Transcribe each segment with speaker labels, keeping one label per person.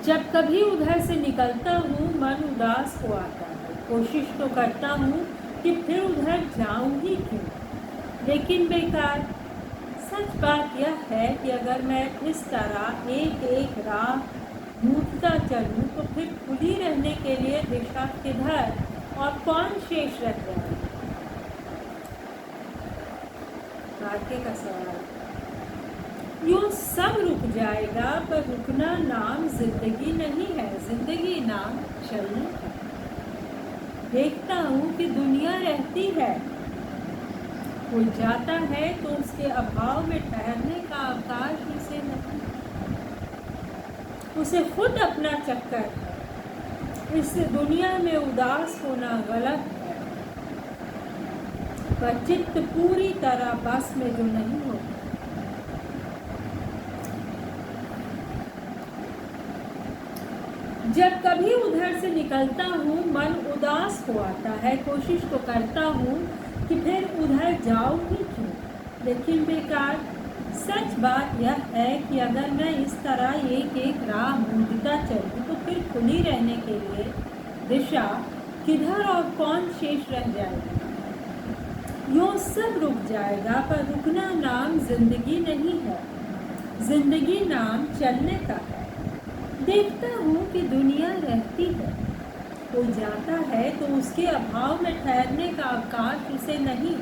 Speaker 1: जब कभी उधर से निकलता हूँ मन उदास हो आता है। कोशिश तो करता हूँ कि फिर उधर जाऊँ ही क्यों, लेकिन बेकार। सच बात यह है कि अगर मैं इस तरह एक एक राह ढूंढता चलूँ तो फिर खुली रहने के लिए दिशा किधर और कौन शेष रह जाएगा। आगे का सवाल, यूँ सब रुक जाएगा पर रुकना नाम जिंदगी नहीं है, जिंदगी नाम चलने है। देखता हूँ कि दुनिया रहती है, कोई जाता है तो उसके अभाव में ठहरने का अवकाश उसे नहीं, उसे खुद अपना चक्कर है। इससे दुनिया में उदास होना गलत है, पर चित्त पूरी तरह बस में जो नहीं होता। जब कभी उधर से निकलता हूँ मन उदास हो आता है। कोशिश तो करता हूँ कि फिर उधर जाऊँ ही क्यों, लेकिन बेकार। सच बात यह है कि अगर मैं इस तरह एक एक राह ढूंढता चलूँ तो फिर खुली रहने के लिए दिशा किधर और कौन शेष रह जाएगा। यूँ सब रुक जाएगा पर रुकना नाम जिंदगी नहीं है, जिंदगी नाम चलने का है। देखता हूँ कि दुनिया रहती है, कोई जाता है तो उसके अभाव में ठहरने का अवकाश उसे नहीं,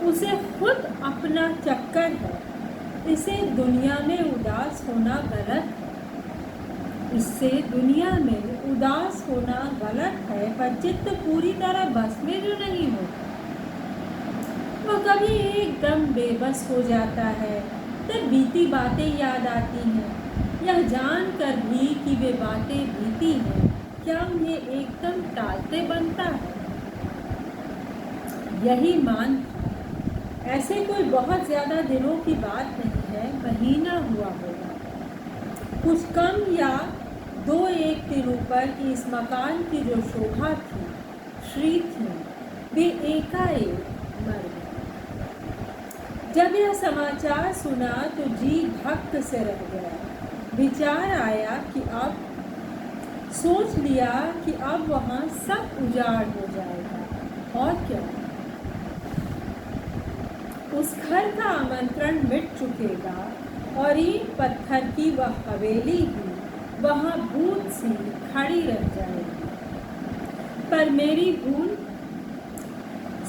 Speaker 1: उसे खुद अपना चक्कर है। इसे दुनिया में उदास होना गलत है, इससे दुनिया में उदास होना गलत है, पर चित्त पूरी तरह बस में जो नहीं होता। वो कभी एकदम बेबस हो जाता है, तब बीती बातें याद आती हैं। यह जानकर भी कि वे बातें बीती हैं, क्या उन्हें एकदम टालते बनता है। यही मान था। ऐसे कोई बहुत ज़्यादा दिनों की बात नहीं है, महीना हुआ होगा, कुछ कम या 2-1 दिनों पर कि इस मकान की जो शोभा थी, श्री थी, वे एकाएक मर गए। जब यह समाचार सुना तो जी धक से रह गया। विचार आया कि अब सोच लिया कि अब वहाँ सब उजाड़ हो जाएगा और क्या, उस घर का आमंत्रण मिट चुकेगा और ईंट पत्थर की वह हवेली ही वहाँ भूत सी खड़ी रह जाएगी। पर मेरी भूल,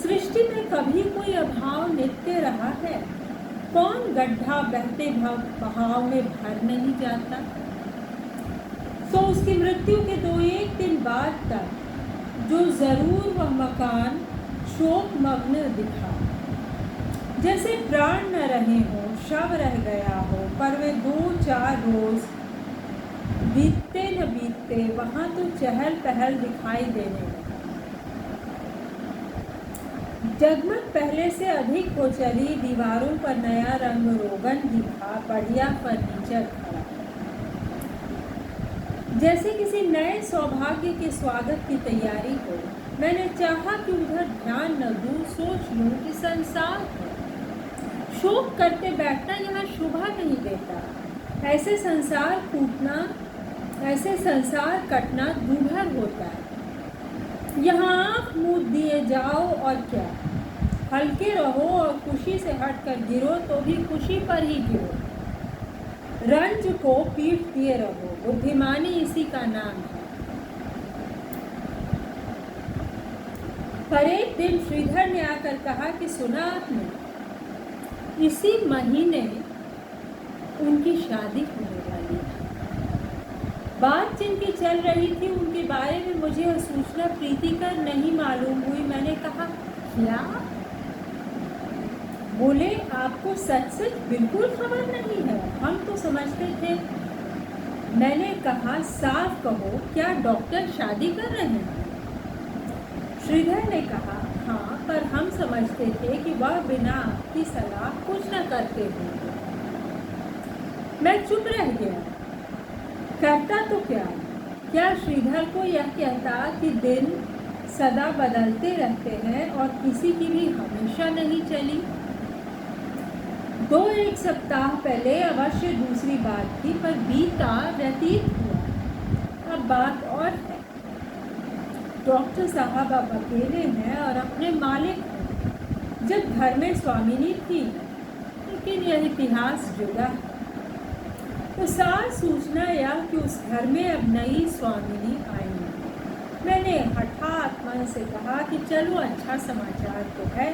Speaker 1: सृष्टि में कभी कोई अभाव नित्य रहा है। कौन गड्ढा बहते बहाव में भर नहीं जाता। तो उसकी मृत्यु के 2-1 दिन बाद तक जो जरूर वह मकान शोकमग्न दिखा, जैसे प्राण न रहे हो, शव रह गया हो। पर वे 2-4 रोज बीतते न बीतते वहाँ तो चहल पहल दिखाई देने लगी। जगमग पहले से अधिक हो चली, दीवारों पर नया रंग रोगन दिखा, बढ़िया फर्नीचर खड़ा, जैसे किसी नए सौभाग्य के स्वागत की तैयारी हो। मैंने चाहा कि उधर ध्यान न दूं, सोच लूं कि संसार है, शोक करते बैठना यहाँ शोभा नहीं देता। ऐसे संसार कूटना, ऐसे संसार कटना दूभर होता है। यहाँ आँख मूंद दिए जाओ और क्या, हल्के रहो और खुशी से हटकर गिरो तो भी खुशी पर ही गिरो। रंज को पीठ दिए रहो, बुद्धिमानी इसी का नाम है। पर एक दिन श्रीधर ने आकर कहा कि सुना आपने, इसी महीने उनकी शादी होने वाली है। बात जिनकी चल रही थी उनके बारे में मुझे यह सूचना प्रीतिकर नहीं मालूम हुई। मैंने कहा क्या? बोले आपको सच सच बिल्कुल खबर नहीं है, हम तो समझते थे। मैंने कहा साफ कहो, क्या डॉक्टर शादी कर रहे हैं? श्रीधर ने कहा हाँ, पर हम समझते थे कि वह बिना आपकी सलाह कुछ न करते होंगे। मैं चुप रह गया। करता तो क्या श्रीधर को यह कहता कि दिन सदा बदलते रहते हैं और किसी की भी हमेशा नहीं चली। 2-1 सप्ताह पहले अवश्य दूसरी बात थी, पर बीता व्यतीत हुआ। अब बात और है। डॉक्टर साहब अब अकेले हैं और अपने मालिक हैं। जब घर में स्वामिनी थी, लेकिन यह इतिहास जुड़ा है। तो सार सूचना यह कि उस घर में अब नई स्वामिनी आई। मैंने हठात मन से कहा कि चलो अच्छा समाचार तो है,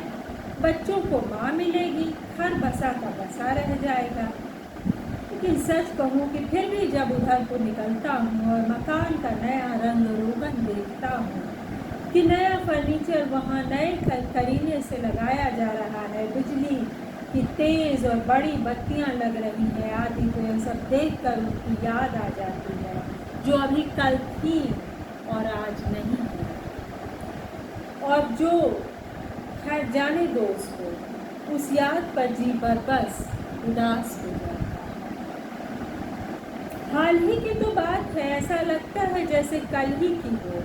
Speaker 1: बच्चों को माँ मिलेगी, घर बसा का बसा रह जाएगा। लेकिन सच कहूँ कि फिर भी जब उधर को निकलता हूँ और मकान का नया रंग रोगन देखता हूँ कि नया फर्नीचर वहाँ नए करीने से लगाया जा रहा है, बिजली की तेज़ और बड़ी बत्तियाँ लग रही हैं आदि, तो यह सब देख कर उनकी याद आ जाती है जो अभी कल थी और आज नहीं है। और जो खैर जाने दो उसको, उस याद पर जी पर बस उदास हो जाता है। हाल ही की तो बात है, ऐसा लगता है जैसे कल ही की हो,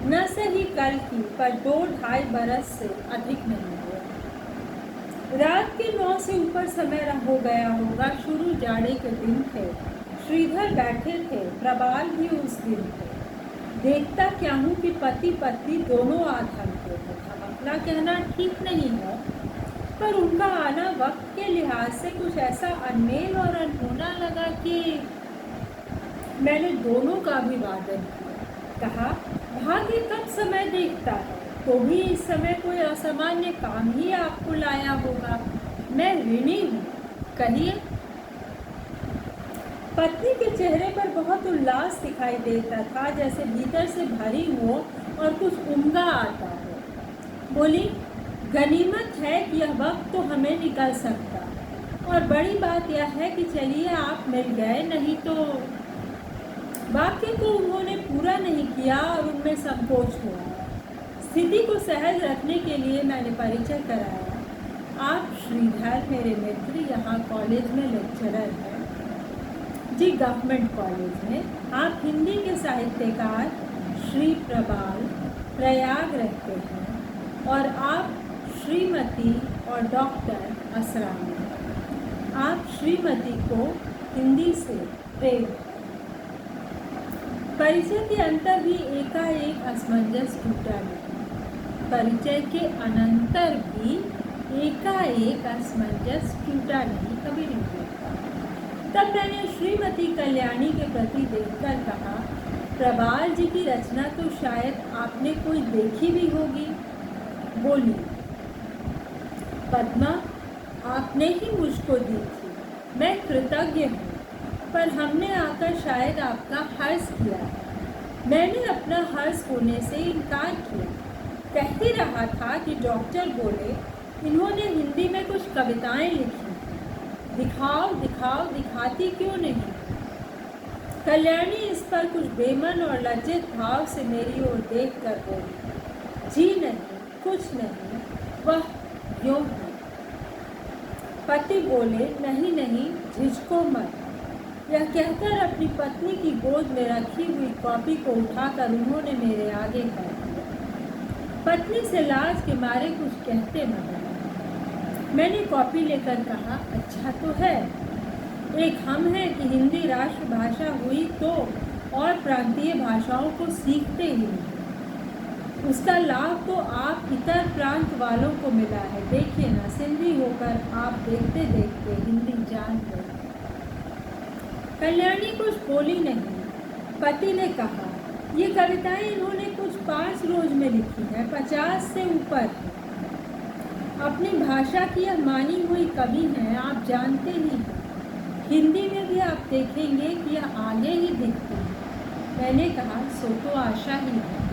Speaker 1: न सही कल की, पर 2-2.5 बरस से अधिक नहीं हो। रात के 9 से ऊपर समय हो गया होगा। शुरू जाड़े के दिन थे। श्रीधर बैठे थे, प्रबाल भी उस दिन थे। देखता क्या हूँ कि पति पत्नी दोनों आधर के थे। हम अपना कहना ठीक नहीं है, पर उनका आना वक्त के लिहाज से कुछ ऐसा अनमेल और अनहोना लगा कि मैंने दोनों का अभिवादन किया। कहा, भाग्य कब समय देखता है, तो भी इस समय कोई असामान्य काम ही आपको लाया होगा। मैं ऋणी हूँ, कहिए। पत्नी के चेहरे पर बहुत उल्लास दिखाई देता था, जैसे भीतर से भरी हो और कुछ उमगा आता हो। बोली, गनीमत है कि यह वक्त तो हमें निकल सकता, और बड़ी बात यह है कि चलिए आप मिल गए, नहीं तो। वाक्य को उन्होंने पूरा नहीं किया और उनमें संकोच हुआ। स्थिति को सहज रखने के लिए मैंने परिचय कराया। आप श्रीधर, मेरे मित्र, यहाँ कॉलेज में लेक्चरर हैं। जी, गवर्नमेंट कॉलेज में। आप हिंदी के साहित्यकार श्री प्रबाल, प्रयाग रहते हैं, और आप श्रीमती और डॉक्टर असरानी। आप श्रीमती को हिंदी से प्रेम। परिचय के अंतर भी एकाएक असमंजस टूटा नहीं। परिचय के अनंतर भी एकाएक असमंजस टूटा नहीं, कभी नहीं टूटा। तब मैंने श्रीमती कल्याणी के प्रति देखकर कहा, प्रबाल जी की रचना तो शायद आपने कोई देखी भी होगी। बोली, पद्मा, आपने ही मुझको दी थी, मैं कृतज्ञ हूँ, पर हमने आकर शायद आपका हर्ष किया है। मैंने अपना हर्ष होने से इनकार किया। कह ही रहा था कि डॉक्टर बोले, इन्होंने हिंदी में कुछ कविताएं लिखी, दिखाओ दिखाओ, दिखाती क्यों नहीं। कल्याणी इस पर कुछ बेमन और लज्जित भाव से मेरी ओर देख कर बोली, जी नहीं, कुछ नहीं, वह यूं है। पति बोले, नहीं नहीं, झिझको मत। यह कहकर अपनी पत्नी की गोद में रखी हुई कॉपी को उठाकर उन्होंने मेरे आगे कर दिया। पत्नी से लाज के मारे कुछ कहते न बने। मैंने कॉपी लेकर कहा, अच्छा तो है। एक हम हैं कि हिंदी राष्ट्रभाषा हुई तो और प्रांतीय भाषाओं को सीखते ही नहीं। उसका लाभ तो आप इतर प्रांत वालों को मिला है। देखिए ना, सिंधी होकर आप देखते देखते हिंदी जान गए। कल्याणी कुछ बोली नहीं। पति ने कहा, ये कविताएं इन्होंने कुछ 5 रोज में लिखी है, 50 से ऊपर है। अपनी भाषा की यह मानी हुई कवि हैं, आप जानते ही हैं। हिंदी में भी आप देखेंगे कि यह आगे ही दिखती है। मैंने कहा, सो तो आशा ही है।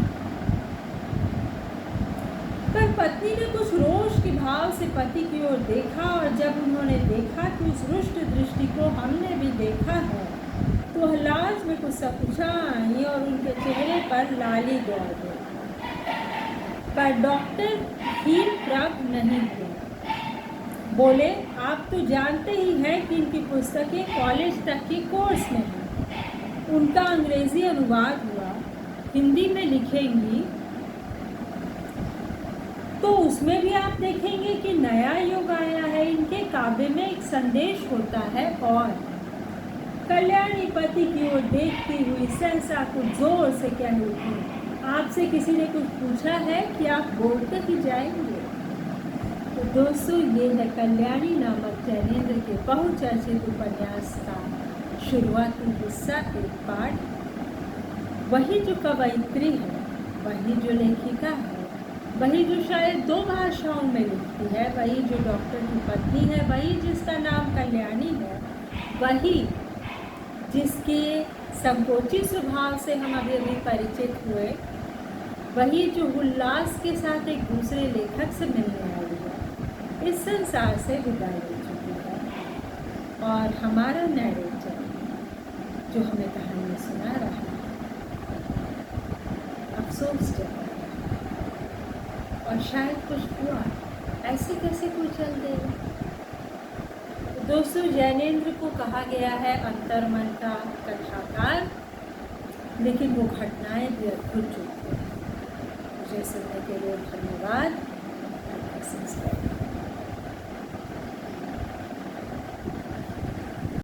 Speaker 1: पर पत्नी ने कुछ रोष के भाव से पति की ओर देखा, और जब उन्होंने देखा कि उस रुष्ट दृष्टि को हमने भी देखा है, तो लाज में कुछ सकुचा आई और उनके चेहरे पर लाली दौड़ गई। पर डॉक्टर ही प्रभ नहीं थे। बोले, आप तो जानते ही हैं कि इनकी पुस्तकें कॉलेज तक के कोर्स में हैं। उनका अंग्रेजी अनुवाद हुआ, हिंदी में लिखेंगी तो उसमें भी आप देखेंगे कि नया युग आया है। इनके काव्य में एक संदेश होता है। और कल्याणी पति की ओर देखती हुई सहसा कुछ जोर से कह उठी, आपसे किसी ने कुछ पूछा है कि आप बोलते ही जाएंगे। तो दोस्तों, ये है कल्याणी नामक जैनेंद्र के बहुचर्चित उपन्यास का शुरुआती हिस्सा, एक पाठ। वही जो कवयित्री है, वही जो लेखिका है, वही जो शायद 2 भाषाओं में लिखती है, वही जो डॉक्टर की पत्नी है, वही जिसका नाम कल्याणी है, वही जिसके संकोची स्वभाव से हम अभी परिचित हुए, वही जो उल्लास के साथ एक दूसरे लेखक से मिलने आई है, इस संसार से विदाई ले चुकी है। और हमारा नैरेटर जो हमें कहानी सुना रहा है, अफसोस जता और शायद कुछ हुआ, ऐसे कैसे कोई चल देगा। दोस्तों, जैनेंद्र को कहा गया है अंतर्मन का कथाकार, लेकिन वो घटनाएं भी अद्भुत जुड़ती हैं। मुझे सुनने के लिए धन्यवाद।